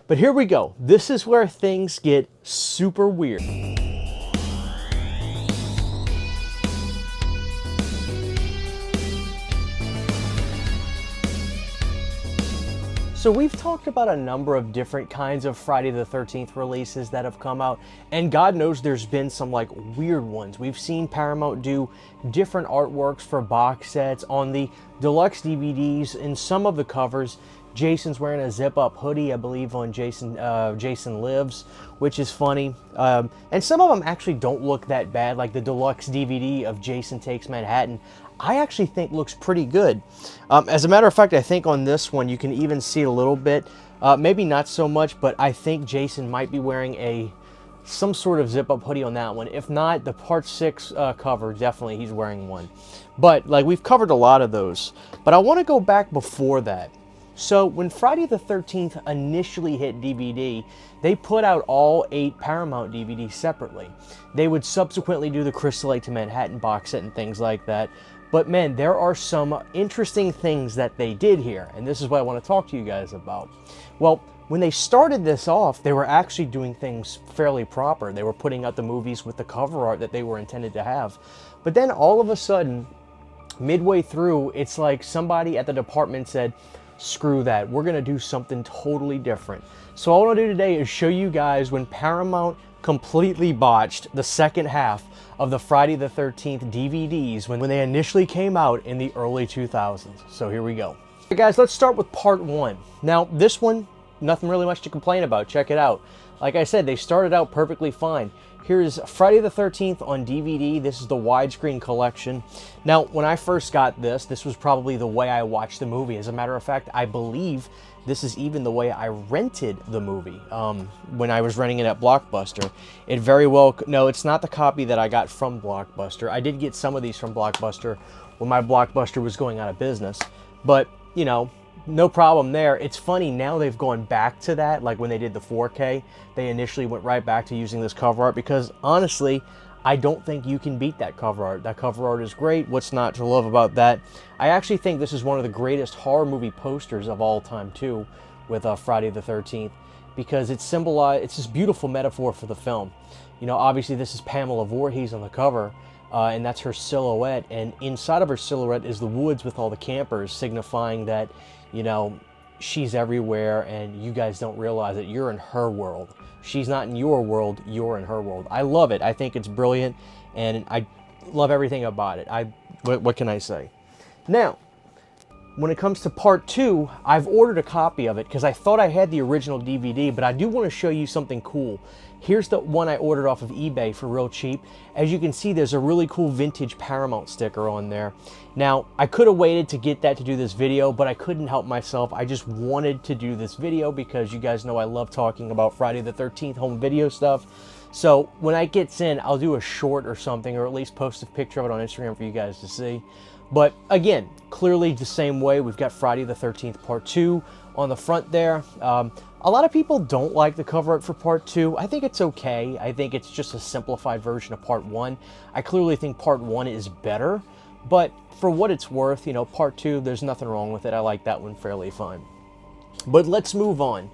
But here we go. This is where things get super weird. So we've talked about a number of different kinds of Friday the 13th releases that have come out, and God knows there's been some like weird ones. We've seen Paramount do different artworks for box sets on the deluxe DVDs. In some of the covers, Jason's wearing a zip-up hoodie, I believe, on Jason Lives, which is funny. And some of them actually don't look that bad, like the deluxe DVD of Jason Takes Manhattan. I actually think looks pretty good. As a matter of fact, I think on this one you can even see a little bit, maybe not so much, but I think Jason might be wearing some sort of zip-up hoodie on that one. If not, the Part 6 cover, definitely he's wearing one. But like we've covered a lot of those. But I want to go back before that. So when Friday the 13th initially hit DVD, they put out all 8 Paramount DVDs separately. They would subsequently do the Crystal Lake to Manhattan box set and things like that. But man, there are some interesting things that they did here, and this is what I want to talk to you guys about. Well, when they started this off, they were actually doing things fairly proper. They were putting out the movies with the cover art that they were intended to have. But then all of a sudden, midway through, it's like somebody at the department said, screw that, we're gonna do something totally different. So all I want to do today is show you guys when Paramount completely botched the second half of the Friday the 13th DVDs when they initially came out in the early 2000s. So here we go. Okay, guys, let's start with part 1. Now this one, nothing really much to complain about. Check it out. Like I said, they started out perfectly fine. Here's Friday the 13th on DVD. This is the widescreen collection. Now, when I first got this was probably the way I watched the movie. As a matter of fact, I believe this is even the way I rented the movie when I was renting it at Blockbuster. It very well, no, it's not the copy that I got from Blockbuster. I did get some of these from Blockbuster when my Blockbuster was going out of business. But, you know, no problem there. It's funny, now they've gone back to that, like when they did the 4K, they initially went right back to using this cover art because honestly, I don't think you can beat that cover art. That cover art is great. What's not to love about that? I actually think this is one of the greatest horror movie posters of all time too, with Friday the 13th, because it's this beautiful metaphor for the film. You know, obviously this is Pamela Voorhees on the cover, and that's her silhouette, and inside of her silhouette is the woods with all the campers, signifying that, you know, she's everywhere and you guys don't realize it. You're in her world. She's not in your world, you're in her world. I love it. I think it's brilliant and I love everything about it. What can I say? Now, when it comes to part 2, I've ordered a copy of it because I thought I had the original DVD, but I do want to show you something cool. Here's the one I ordered off of eBay for real cheap. As you can see, there's a really cool vintage Paramount sticker on there. Now, I could have waited to get that to do this video, but I couldn't help myself. I just wanted to do this video because you guys know I love talking about Friday the 13th home video stuff. So when I gets in, I'll do a short or something, or at least post a picture of it on Instagram for you guys to see. But again, clearly the same way, we've got Friday the 13th Part 2 on the front there. A lot of people don't like the cover art for Part 2. I think it's okay. I think it's just a simplified version of Part 1. I clearly think Part 1 is better, but for what it's worth, you know, Part 2, there's nothing wrong with it. I like that one fairly fine. But let's move on.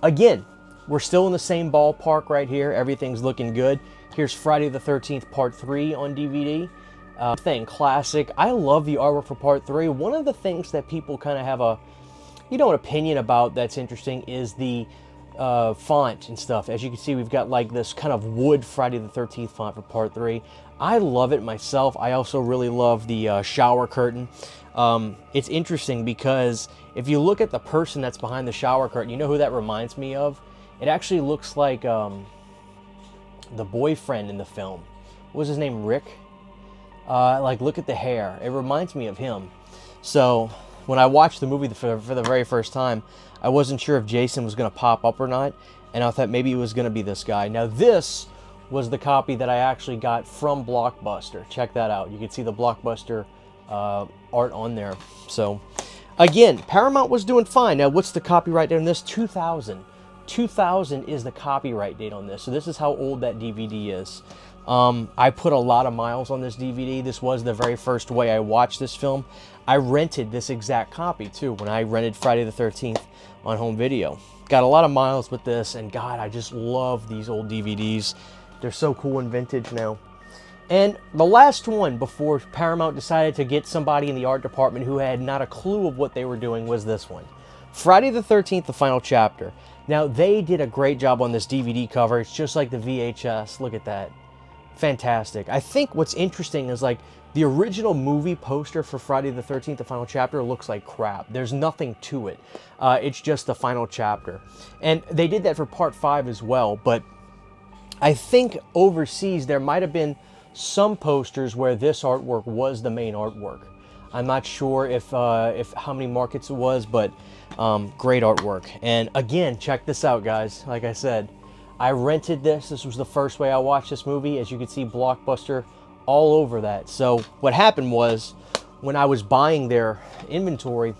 Again, we're still in the same ballpark right here. Everything's looking good. Here's Friday the 13th Part 3 on DVD. Classic. I love the artwork for Part 3. One of the things that people kind of have an opinion about that's interesting is the font and stuff. As you can see, we've got like this kind of wood Friday the 13th font for Part 3. I love it myself. I also really love the shower curtain. It's interesting because if you look at the person that's behind the shower curtain, you know who that reminds me of? It actually looks like the boyfriend in the film. What was his name? Rick? Like, look at the hair. It reminds me of him. So when I watched the movie for the very first time, I wasn't sure if Jason was going to pop up or not, and I thought maybe it was going to be this guy. Now this was the copy that I actually got from Blockbuster. Check that out. You can see the Blockbuster art on there. So again, Paramount was doing fine. Now what's the copyright date on this? 2000. 2000 is the copyright date on this. So this is how old that DVD is. I put a lot of miles on this DVD. This was the very first way I watched this film. I rented this exact copy too when I rented Friday the 13th on home video. got a lot of miles with this, and God, I just love these old DVDs. They're so cool and vintage now. And the last one before Paramount decided to get somebody in the art department who had not a clue of what they were doing was this one. Friday the 13th, the final chapter. Now, they did a great job on this DVD cover. It's just like the VHS. Look at that. Fantastic. I think what's interesting is like the original movie poster for Friday the 13th, the final chapter, looks like crap. There's nothing to it. It's just the final chapter. And they did that for part 5 as well, but I think overseas there might have been some posters where this artwork was the main artwork. I'm not sure if how many markets it was, but great artwork. And again, check this out, guys. Like I said, I rented this. This was the first way I watched this movie. As you can see, Blockbuster all over that. So what happened was, when I was buying their inventory,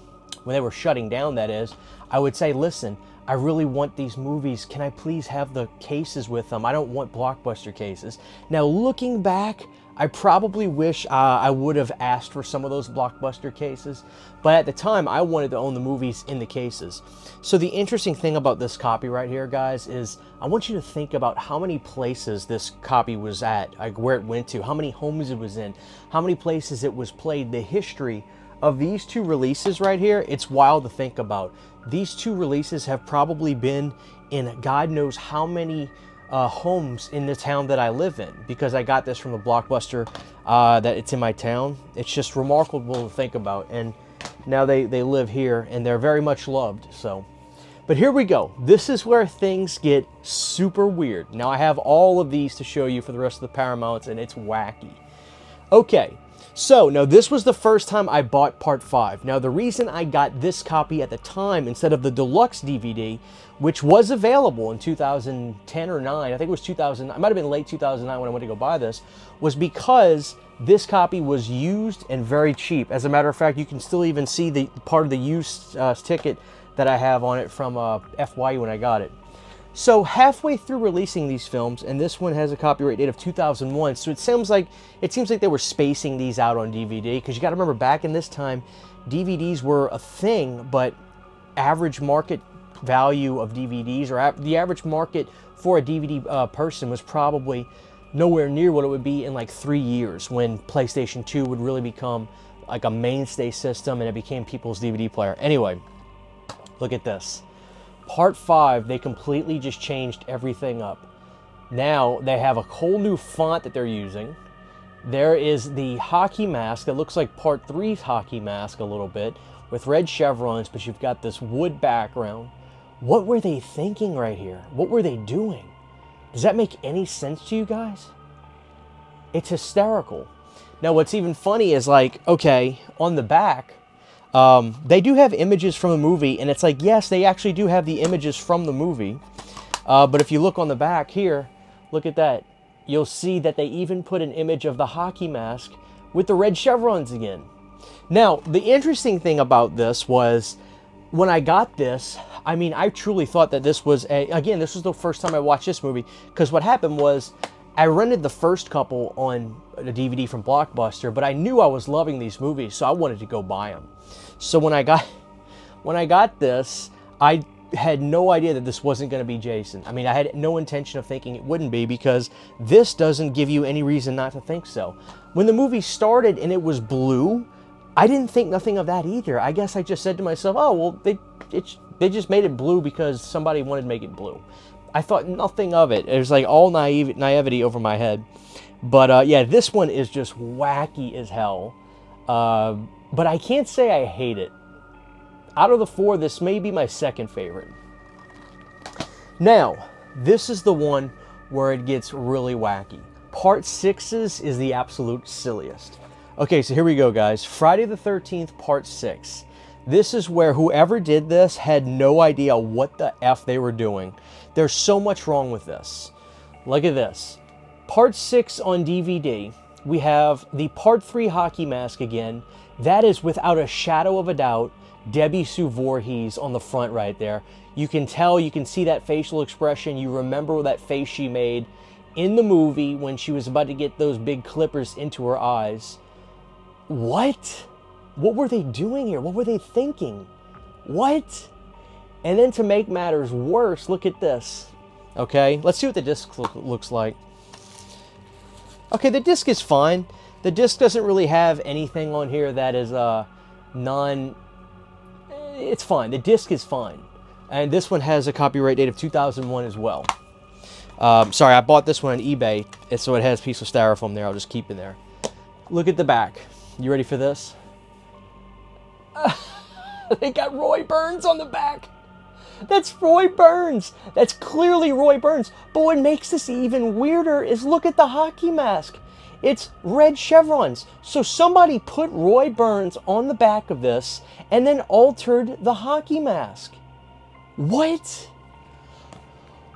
when they were shutting down, that is, I would say, listen, I really want these movies. Can I please have the cases with them? I don't want Blockbuster cases. Now, looking back, I probably wish I would have asked for some of those Blockbuster cases, but at the time, I wanted to own the movies in the cases. So the interesting thing about this copy right here, guys, is I want you to think about how many places this copy was at, like where it went to, how many homes it was in, how many places it was played, the history of these two releases right here. It's wild to think about. These two releases have probably been in God knows how many homes in the town that I live in, because I got this from the Blockbuster that it's in my town. It's just remarkable to think about. And now they live here, and they're very much loved. So, but here we go. This is where things get super weird. Now I have all of these to show you for the rest of the Paramounts, and it's wacky. Okay. So, now this was the first time I bought Part 5. Now, the reason I got this copy at the time instead of the deluxe DVD, which was available in 2010 or 9, I think it was 2000, it might have been late 2009 when I went to go buy this, was because this copy was used and very cheap. As a matter of fact, you can still even see the part of the used ticket that I have on it from FYE when I got it. So halfway through releasing these films, and this one has a copyright date of 2001, so it seems like they were spacing these out on DVD, because you got to remember, back in this time, DVDs were a thing, but average market value of DVDs, or the average market for a DVD person, was probably nowhere near what it would be in like 3 years, when PlayStation 2 would really become like a mainstay system and it became people's DVD player. Anyway, look at this. Part 5, they completely just changed everything up. Now they have a whole new font that they're using. There is the hockey mask that looks like Part 3's hockey mask a little bit, with red chevrons, but you've got this wood background. What were they thinking right here? What were they doing? Does that make any sense to you guys? It's hysterical. Now what's even funny is, like, okay, on the back, they do have images from the movie, and it's like, yes, they actually do have the images from the movie. But if you look on the back here, look at that. You'll see that they even put an image of the hockey mask with the red chevrons again. Now, the interesting thing about this was, when I got this, I mean, I truly thought that this was again, this was the first time I watched this movie, because what happened was, I rented the first couple on a DVD from Blockbuster, but I knew I was loving these movies, so I wanted to go buy them. So when I got this, I had no idea that this wasn't going to be Jason. I mean, I had no intention of thinking it wouldn't be, because this doesn't give you any reason not to think so. When the movie started and it was blue, I didn't think nothing of that either. I guess I just said to myself, oh, well, they just made it blue because somebody wanted to make it blue. I thought nothing of it. It was like all naivety over my head. But yeah, this one is just wacky as hell. But I can't say I hate it. Out of the 4, this may be my second favorite. Now, this is the one where it gets really wacky. Part 6's is the absolute silliest. Okay, so here we go, guys. Friday the 13th, Part 6. This is where whoever did this had no idea what the F they were doing. There's so much wrong with this. Look at this. Part 6 on DVD, we have the Part 3 hockey mask again. That is, without a shadow of a doubt, Debbie Sue Voorhees on the front right there. You can tell, you can see that facial expression. You remember that face she made in the movie when she was about to get those big clippers into her eyes. What? What were they doing here? What were they thinking? What? And then to make matters worse, look at this. Okay, let's see what the disc looks like. Okay, the disc is fine. The disc doesn't really have anything on here that is it's fine. The disc is fine. And this one has a copyright date of 2001 as well. Sorry, I bought this one on eBay, and so it has a piece of styrofoam there. I'll just keep it there. Look at the back. You ready for this? They got Roy Burns on the back. That's Roy Burns. That's clearly Roy Burns. But what makes this even weirder is look at the hockey mask. It's red chevrons. So somebody put Roy Burns on the back of this and then altered the hockey mask. What?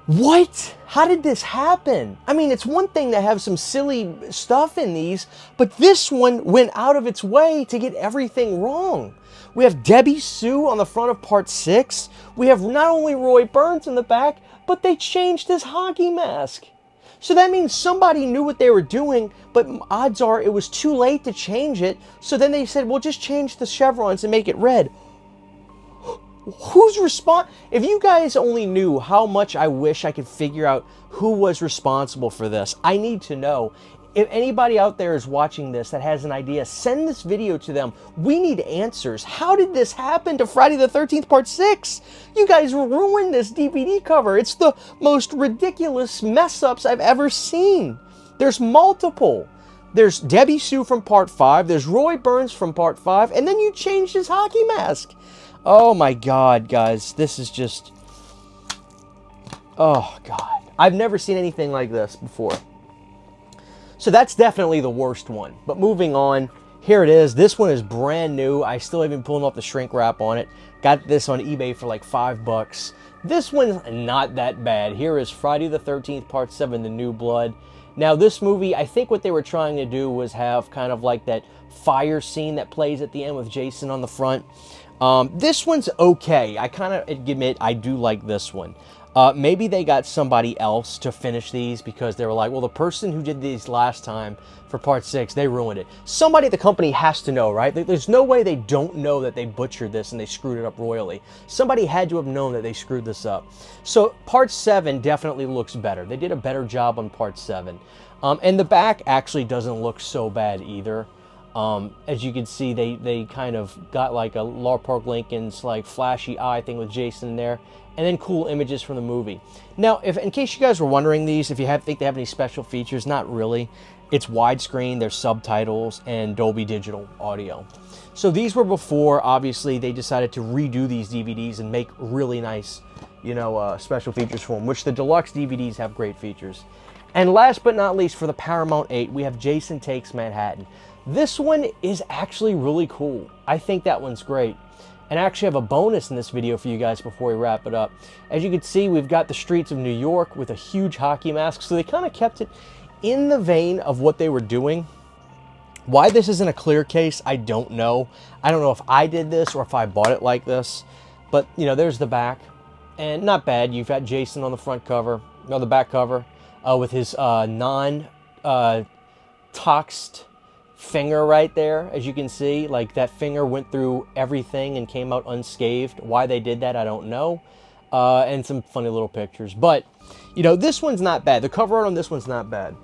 What? How did this happen? I mean, it's one thing to have some silly stuff in these, but this one went out of its way to get everything wrong. We have Debbie Sue on the front of part 6. We have not only Roy Burns in the back, but they changed his hockey mask. So that means somebody knew what they were doing, but odds are it was too late to change it. So then they said, well, just change the chevrons and make it red. Who's if you guys only knew how much I wish I could figure out who was responsible for this, I need to know. If anybody out there is watching this that has an idea, send this video to them. We need answers. How did this happen to Friday the 13th Part 6? You guys ruined this DVD cover. It's the most ridiculous mess-ups I've ever seen. There's multiple. There's Debbie Sue from Part 5. There's Roy Burns from Part 5. And then you changed his hockey mask. Oh my God, guys. This is just... Oh, God. I've never seen anything like this before. So that's definitely the worst one. But moving on, here it is. This one is brand new. I still haven't pulled off the shrink wrap on it. Got this on eBay for like $5. This one's not that bad. Here is Friday the 13th Part 7, The New Blood. Now this movie, I think what they were trying to do was have kind of like that fire scene that plays at the end with Jason on the front. This one's okay. I kind of admit I do like this one. Maybe they got somebody else to finish these because they were like, well, the person who did these last time for Part 6, they ruined it. Somebody at the company has to know, right? There's no way they don't know that they butchered this and they screwed it up royally. Somebody had to have known that they screwed this up. So Part 7 definitely looks better. They did a better job on Part 7. And the back actually doesn't look so bad either. As you can see, they kind of got like a Laura Park Lincoln's like flashy eye thing with Jason there. And then cool images from the movie. Now, in case you guys were wondering these, if you think they have any special features, not really. It's widescreen, there's subtitles, and Dolby Digital audio. So these were before, obviously, they decided to redo these DVDs and make really nice, you know, special features for them, which the deluxe DVDs have great features. And last but not least, for the Paramount 8, we have Jason Takes Manhattan. This one is actually really cool. I think that one's great. And I actually have a bonus in this video for you guys before we wrap it up. As you can see, we've got the streets of New York with a huge hockey mask. So they kind of kept it in the vein of what they were doing. Why this isn't a clear case, I don't know. I don't know if I did this or if I bought it like this. But, you know, there's the back. And not bad. You've got Jason on the front cover, no, the back cover, with his non-toxed finger right there. As you can see, like that finger went through everything and came out unscathed. Why they did that, I don't know. And some funny little pictures. But, you know, this one's not bad. The cover art on this one's not bad.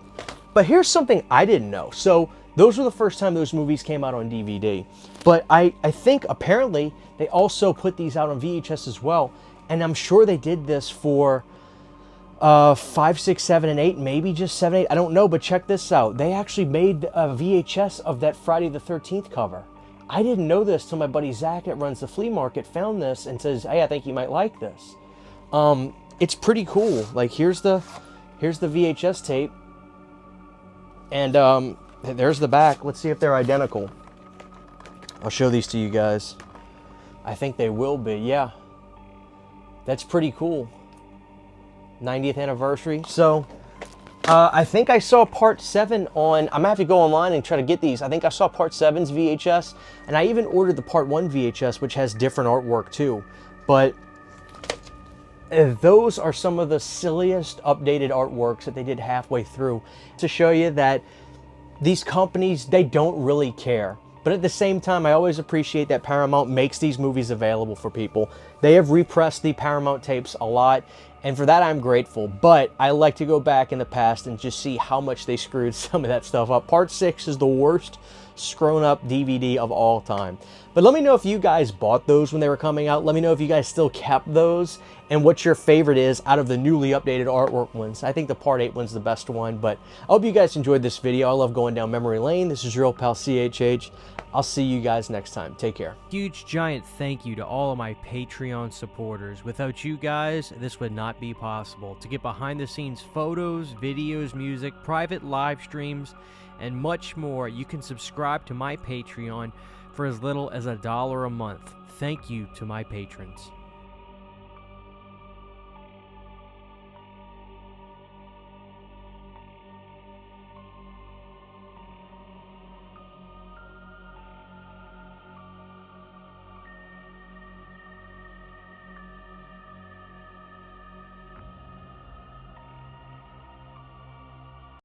But here's something I didn't know. So those were the first time those movies came out on DVD. But I think apparently they also put these out on VHS as well. And I'm sure they did this for 5, 6, 7, and 8, maybe just 7, 8. I don't know, but check this out. They actually made a VHS of that Friday the 13th cover. I didn't know this till my buddy Zach that runs the flea market found this and says, hey, I think you might like this. It's pretty cool. Like here's the VHS tape. And there's the back. Let's see if they're identical. I'll show these to you guys. I think they will be, yeah. That's pretty cool. 90th anniversary. So I think I saw Part 7 on, I'm gonna have to go online and try to get these. I think I saw Part 7's VHS, and I even ordered the Part 1 VHS, which has different artwork too. But those are some of the silliest updated artworks that they did halfway through to show you that these companies, they don't really care. But at the same time, I always appreciate that Paramount makes these movies available for people. They have repressed the Paramount tapes a lot, and for that I'm grateful. But I like to go back in the past and just see how much they screwed some of that stuff up. Part 6 is the worst scrown up DVD of all time. But let me know if you guys bought those when they were coming out. Let me know if you guys still kept those and what your favorite is out of the newly updated artwork ones. I think the Part 8 one's the best one, but I hope you guys enjoyed this video. I love going down memory lane. This is your old pal CHH. I'll see you guys next time. Take care. Huge giant thank you to all of my Patreon supporters. Without you guys, this would not be possible. To get behind the scenes photos, videos, music, private live streams, and much more, you can subscribe to my Patreon for as little as $1 a month. Thank you to my patrons.